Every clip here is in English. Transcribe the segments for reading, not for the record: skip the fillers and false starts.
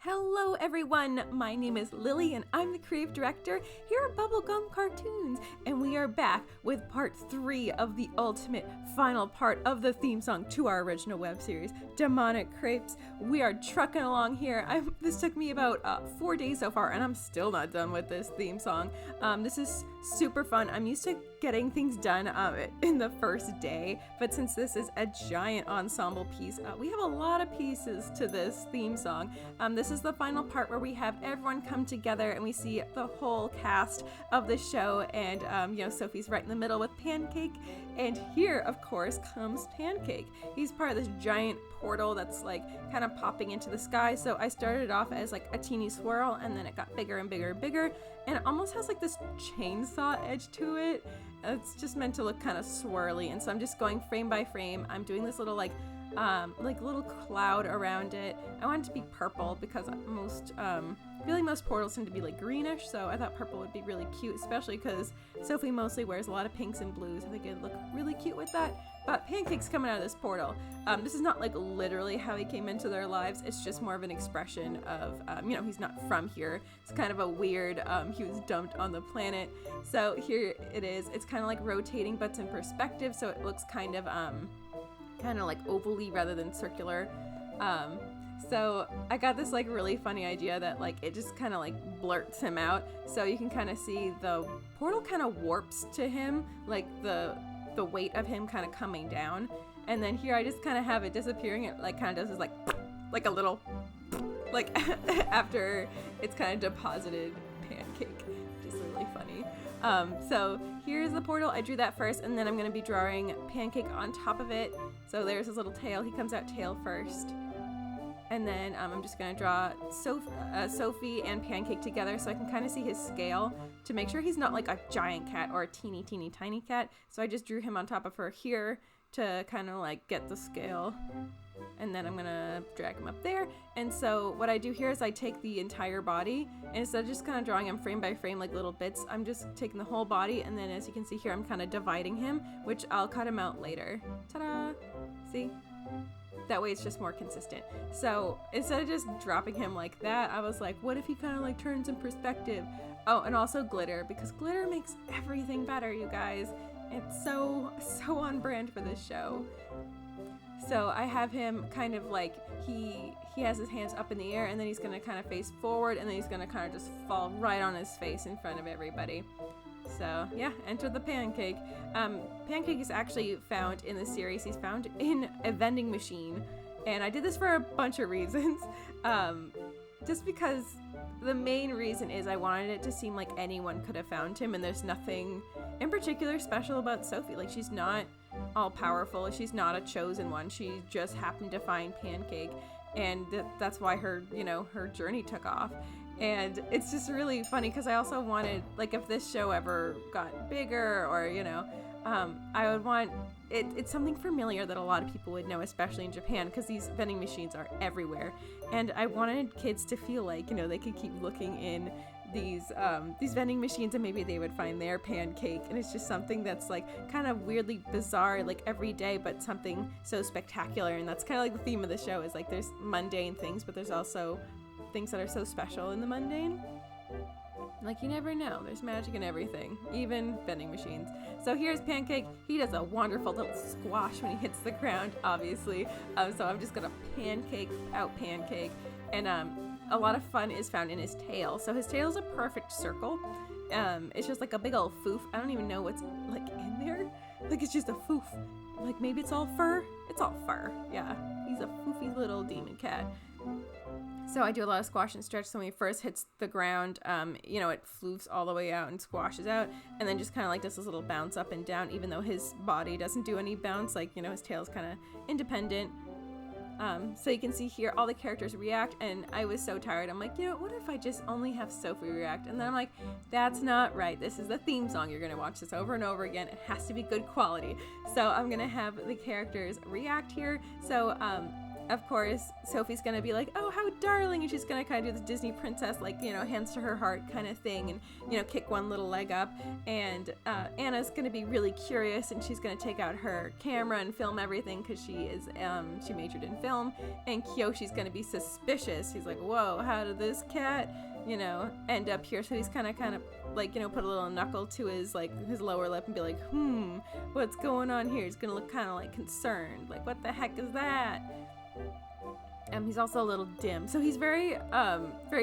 Hello everyone, my name is Lily and I'm the creative director here at Bubblegum Cartoons, and we are back with part 3 of the ultimate final part of the theme song to our original web series, Demonic Crepes. We are trucking along here. This took me about 4 days so far and I'm still not done with this theme song. This is super fun. I'm used to getting things done in the first day, but since this is a giant ensemble piece, we have a lot of pieces to this theme song. This is the final part where we have everyone come together and we see the whole cast of the show, and Sophie's right in the middle with Pancake, and here of course comes Pancake. He's part of this giant portal that's like kind of popping into the sky. So I started off as like a teeny swirl, and then it got bigger and bigger and bigger, and it almost has like this chainsaw edge to it. It's just meant to look kind of swirly, and so I'm just going frame by frame. I'm doing this little like little cloud around it. I want it to be purple because most portals tend to be like greenish, so I thought purple would be really cute, especially because Sophie mostly wears a lot of pinks and blues. I think it'd look really cute with that. But Pancake's coming out of this portal. This is not like literally how he came into their lives. It's just more of an expression of, he's not from here. It's kind of a weird, he was dumped on the planet. So here it is. It's kind of like rotating, but it's in perspective, so it looks kind of like ovally rather than circular. So I got this like really funny idea that like it just kind of like blurts him out, so you can kind of see the portal kind of warps to him, like the weight of him kind of coming down, and then here I just kind of have it disappearing. It like kind of does this like a little like after it's kind of deposited Pancake, which is really funny. So here's the portal. I drew that first, and then I'm going to be drawing Pancake on top of it. So there's his little tail. He comes out tail first. And then I'm just going to draw Sophie and Pancake together so I can kind of see his scale to make sure he's not like a giant cat or a teeny tiny cat. So I just drew him on top of her here to kind of like get the scale. And then I'm going to drag him up there. And so what I do here is I take the entire body, and instead of just kind of drawing him frame by frame like little bits, I'm just taking the whole body, and then as you can see here, I'm kind of dividing him, which I'll cut him out later. Ta-da! See? That way it's just more consistent. So instead of just dropping him like that, I was like, what if he kind of like turns in perspective? Oh, and also glitter, because glitter makes everything better, you guys. It's so on brand for this show. So I have him kind of like, he has his hands up in the air, and then he's going to kind of face forward, and then he's going to kind of just fall right on his face in front of everybody. So yeah, enter the Pancake. Pancake is actually found in the series. He's found in a vending machine, and I did this for a bunch of reasons. Just because the main reason is I wanted it to seem like anyone could have found him, and there's nothing in particular special about Sophie. Like, she's not all powerful. She's not a chosen one. She just happened to find Pancake, and that's why her journey took off. And it's just really funny because I also wanted, like, if this show ever got bigger or, I would want it's something familiar that a lot of people would know, especially in Japan, because these vending machines are everywhere. And I wanted kids to feel like, they could keep looking in these vending machines and maybe they would find their Pancake. And it's just something that's like kind of weirdly bizarre, like every day, but something so spectacular. And that's kind of like the theme of the show, is like there's mundane things, but there's also things that are so special in the mundane. Like, you never know, there's magic in everything, even vending machines. So here's Pancake. He does a wonderful little squash when he hits the ground, obviously. So I'm just gonna Pancake out Pancake, and a lot of fun is found in his tail. So his tail is a perfect circle. It's just like a big old foof. I don't even know what's like in there. Like, it's just a foof. Like, maybe it's all fur. It's all fur. Yeah, he's a foofy little demon cat. So I do a lot of squash and stretch. So when he first hits the ground, it floofs all the way out and squashes out, and then just kind of like does this little bounce up and down, even though his body doesn't do any bounce. Like, his tail's kind of independent. So you can see here all the characters react, and I was so tired. I'm like, what if I just only have Sophie react? And then I'm like, that's not right. This is the theme song. You're going to watch this over and over again. It has to be good quality. So I'm going to have the characters react here. So of course, Sophie's gonna be like, oh, how darling, and she's gonna kind of do the Disney princess, like, you know, hands to her heart kind of thing, and, you know, kick one little leg up, and Anna's gonna be really curious, and she's gonna take out her camera and film everything, because she majored in film, and Kyoshi's gonna be suspicious. He's like, whoa, how did this cat, you know, end up here? So he's kind of like, you know, put a little knuckle to his, like, his lower lip and be like, what's going on here? He's gonna look kind of like concerned, like, what the heck is that? He's also a little dim, so he's very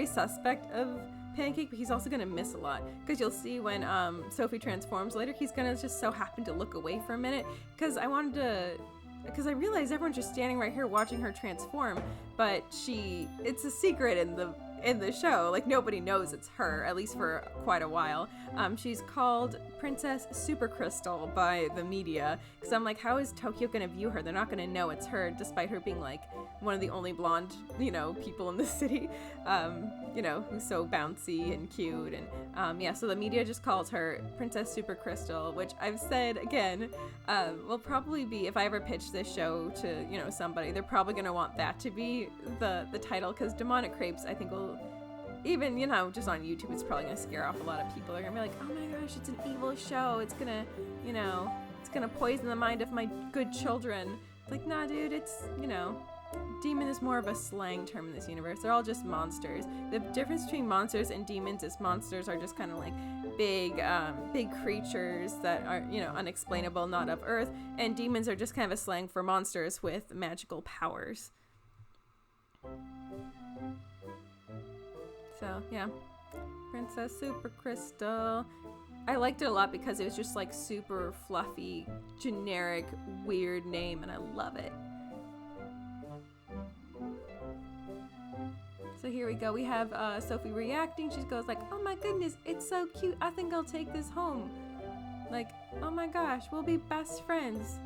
suspect of Pancake, but he's also gonna miss a lot, because you'll see when Sophie transforms later, he's gonna just so happen to look away for a minute, because I realized everyone's just standing right here watching her transform, but it's a secret in the show, like nobody knows it's her, at least for quite a while. She's called Princess Super Crystal by the media, because I'm like, how is Tokyo gonna view her? They're not gonna know it's her, despite her being like one of the only blonde, you know, people in the city, you know, who's so bouncy and cute, and yeah, so the media just calls her Princess Super Crystal, which I've said again, will probably be, if I ever pitch this show to, you know, somebody, they're probably gonna want that to be the title, because Demonic Crepes, I think, will, even, you know, just on YouTube, it's probably gonna scare off a lot of people. They're gonna be like, oh my gosh, it's an evil show, it's gonna, you know, it's gonna poison the mind of my good children. It's like, nah, dude, it's, you know, demon is more of a slang term in this universe. They're all just monsters. The difference between monsters and demons is monsters are just kind of like big creatures that are, you know, unexplainable, not of Earth, and demons are just kind of a slang for monsters with magical powers. So yeah, Princess Super Crystal. I liked it a lot because it was just like super fluffy, generic, weird name, and I love it. So here we go. We have Sophie reacting. She goes like, oh my goodness, it's so cute. I think I'll take this home. Like, oh my gosh, we'll be best friends.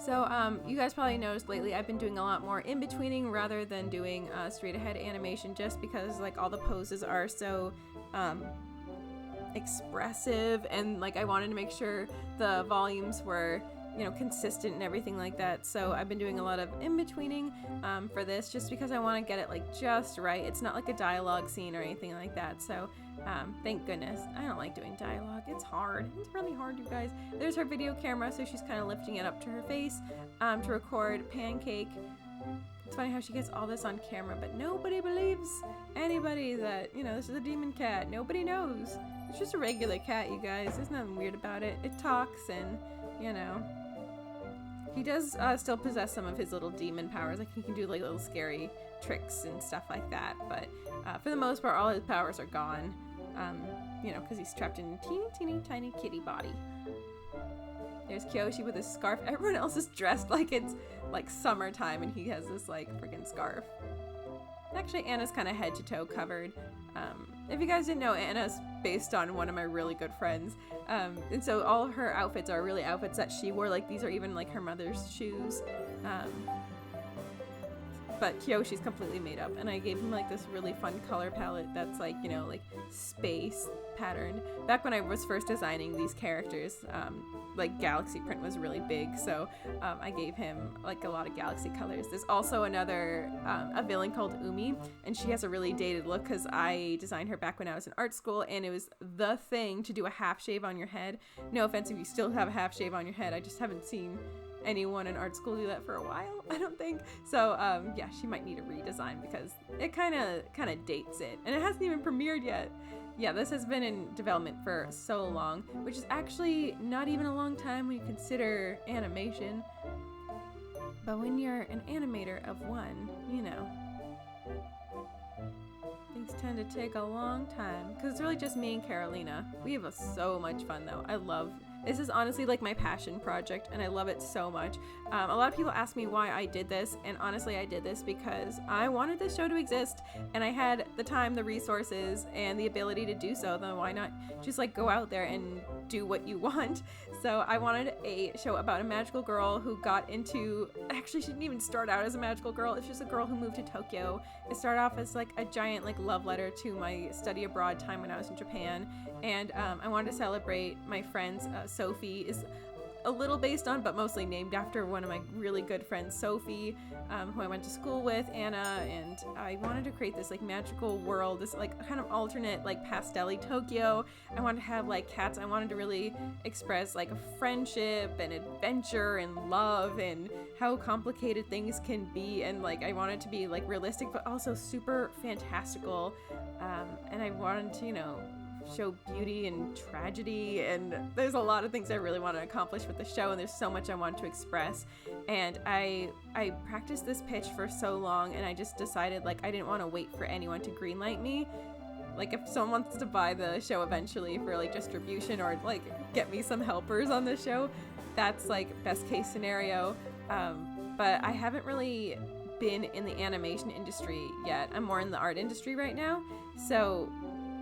So you guys probably noticed lately I've been doing a lot more in-betweening rather than doing straight ahead animation, just because like all the poses are so expressive, and like I wanted to make sure the volumes were, you know, consistent and everything like that. So I've been doing a lot of in-betweening for this, just because I want to get it like just right. It's not like a dialogue scene or anything like that. So thank goodness. I don't like doing dialogue. It's hard. It's really hard, you guys. There's her video camera, so she's kind of lifting it up to her face to record Pancake. It's funny how she gets all this on camera, but nobody believes anybody that, you know, this is a demon cat. Nobody knows. It's just a regular cat, you guys. There's nothing weird about it. It talks, and, you know, he does still possess some of his little demon powers. Like, he can do like little scary tricks and stuff like that, but for the most part, all his powers are gone, you know, because he's trapped in a teeny tiny kitty body. There's Kyoshi with his scarf. Everyone else is dressed like it's like summertime, and he has this like freaking scarf. Actually, Anna's kind of head to toe covered. If you guys didn't know, Anna's based on one of my really good friends, and so all of her outfits are really outfits that she wore. Like, these are even like her mother's shoes, but Kyoshi's completely made up, and I gave him like this really fun color palette that's like, you know, like space patterned. Back when I was first designing these characters, like galaxy print was really big, so I gave him like a lot of galaxy colors. There's also another a villain called Umi, and she has a really dated look because I designed her back when I was in art school, and it was the thing to do a half shave on your head. No offense if you still have a half shave on your head, I just haven't seen anyone in art school do that for a while, I don't think. So yeah, she might need a redesign because it kind of dates it, and it hasn't even premiered yet. Yeah, this has been in development for so long, which is actually not even a long time when you consider animation. But when you're an animator of one, you know, things tend to take a long time, because it's really just me and Carolina. We have so much fun though. This is honestly like my passion project, and I love it so much. A lot of people ask me why I did this, and honestly I did this because I wanted this show to exist, and I had the time, the resources, and the ability to do so. Then why not just like go out there and do what you want? So I wanted a show about a magical girl who got into, actually she didn't even start out as a magical girl, it's just a girl who moved to Tokyo. It started off as like a giant like love letter to my study abroad time when I was in Japan, and I wanted to celebrate my friends. Sophie is a little based on, but mostly named after one of my really good friends, Sophie, who I went to school with, Anna, and I wanted to create this like magical world, this like kind of alternate like pastel-y Tokyo. I wanted to have like cats. I wanted to really express like friendship and adventure and love and how complicated things can be, and like I wanted to be like realistic but also super fantastical, and I wanted to, you know, show beauty and tragedy, and there's a lot of things I really want to accomplish with the show, and there's so much I want to express. And I practiced this pitch for so long, and I just decided like I didn't want to wait for anyone to greenlight me. Like if someone wants to buy the show eventually for like distribution or like get me some helpers on the show, that's like best case scenario. But I haven't really been in the animation industry yet. I'm more in the art industry right now, so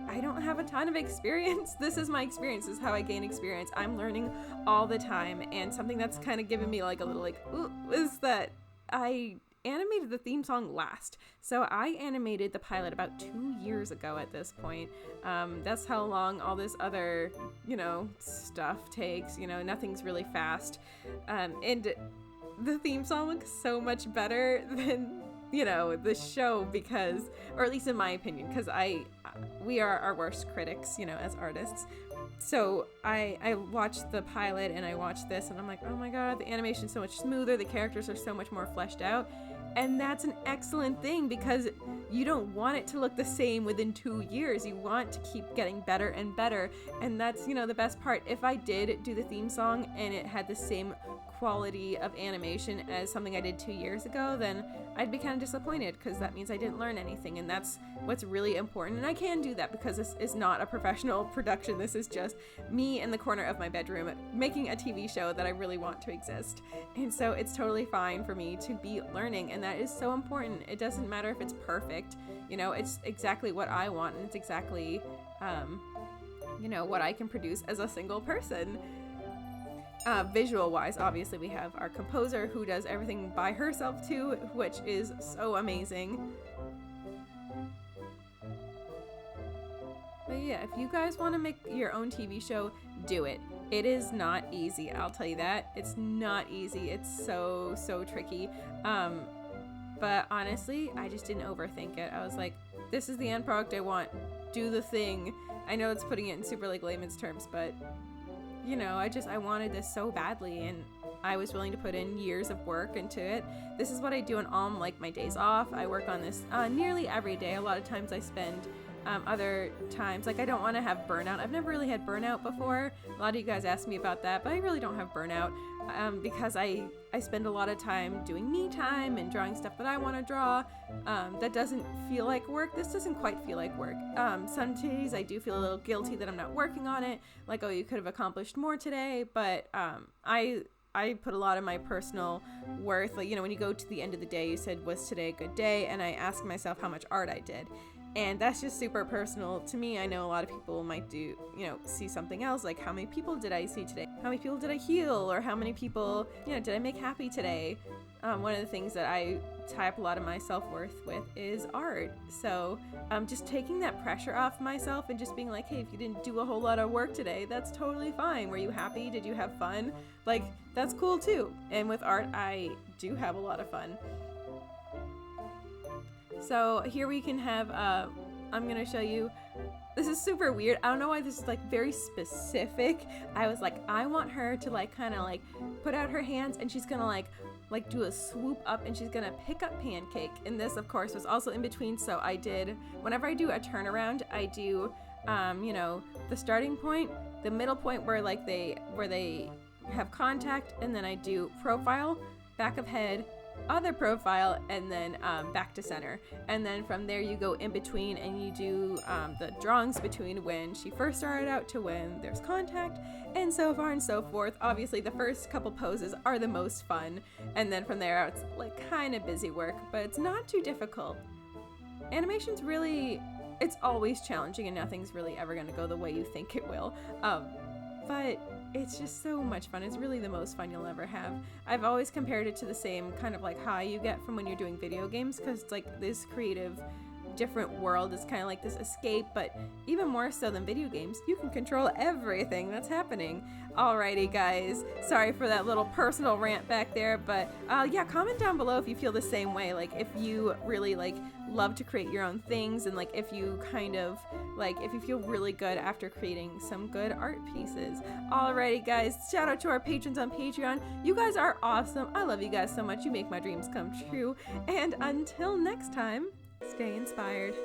I don't have a ton of experience. This is my experience. This is how I gain experience. I'm learning all the time, and something that's kind of given me like a little like ooh, is that I animated the theme song last. So I animated the pilot about 2 years ago at this point. That's how long all this other, you know, stuff takes. You know, nothing's really fast. And the theme song looks so much better than, you know, the show, because, or at least in my opinion, because we are our worst critics, you know, as artists. So I watched the pilot and I watched this and I'm like, oh my god, the animation's so much smoother, the characters are so much more fleshed out. And that's an excellent thing, because you don't want it to look the same within 2 years. You want to keep getting better and better. And that's, you know, the best part. If I did do the theme song and it had the same quality of animation as something I did 2 years ago, then I'd be kind of disappointed, because that means I didn't learn anything, and that's what's really important. And I can do that because this is not a professional production. This is just me in the corner of my bedroom making a TV show that I really want to exist. And so it's totally fine for me to be learning, and that is so important. It doesn't matter if it's perfect, you know, it's exactly what I want, and it's exactly you know, what I can produce as a single person. Visual wise, obviously we have our composer who does everything by herself too, which is so amazing. But yeah, if you guys want to make your own TV show, do it. It is not easy, I'll tell you that. It's not easy. It's so tricky. But honestly, I just didn't overthink it. I was like, this is the end product I want. Do the thing. I know it's putting it in super like layman's terms, but you know, I wanted this so badly, and I was willing to put in years of work into it. This is what I do on all like my days off. I work on this nearly every day. A lot of times I spend other times, like I don't want to have burnout. I've never really had burnout before. A lot of you guys ask me about that, but I really don't have burnout because I spend a lot of time doing me time and drawing stuff that I want to draw. That doesn't feel like work. This doesn't quite feel like work. Some days I do feel a little guilty that I'm not working on it. Like, oh, you could have accomplished more today. But I put a lot of my personal worth, like, you know, when you go to the end of the day, you said, was today a good day? And I ask myself how much art I did. And that's just super personal to me. I know a lot of people might do, you know, see something else, like how many people did I see today? How many people did I heal? Or how many people, you know, did I make happy today? One of the things that I tie up a lot of my self-worth with is art. So just taking that pressure off myself and just being like, hey, if you didn't do a whole lot of work today, that's totally fine. Were you happy? Did you have fun? Like, that's cool too. And with art, I do have a lot of fun. So here we can have, I'm going to show you, this is super weird. I don't know why this is like very specific. I was like, I want her to like kind of like put out her hands, and she's going to like do a swoop up, and she's going to pick up Pancake. And this of course was also in between. So I did, whenever I do a turnaround, I do, you know, the starting point, the middle point where they have contact, and then I do profile, back of head, other profile, and then back to center. And then from there you go in between, and you do the drawings between when she first started out to when there's contact, and so far and so forth. Obviously the first couple poses are the most fun, and then from there it's like kind of busy work, but it's not too difficult. Animation's really, it's always challenging, and nothing's really ever going to go the way you think it will, but it's just so much fun. It's really the most fun you'll ever have. I've always compared it to the same kind of like high you get from when you're doing video games, because it's like this creative different world. It's kind of like this escape, but even more so than video games, you can control everything that's happening. Alrighty guys, sorry for that little personal rant back there, but yeah, comment down below if you feel the same way, like if you really like love to create your own things, and like if you kind of like if you feel really good after creating some good art pieces. Alrighty guys, shout out to our patrons on Patreon. You guys are awesome. I love you guys so much. You make my dreams come true. And until next time, stay inspired.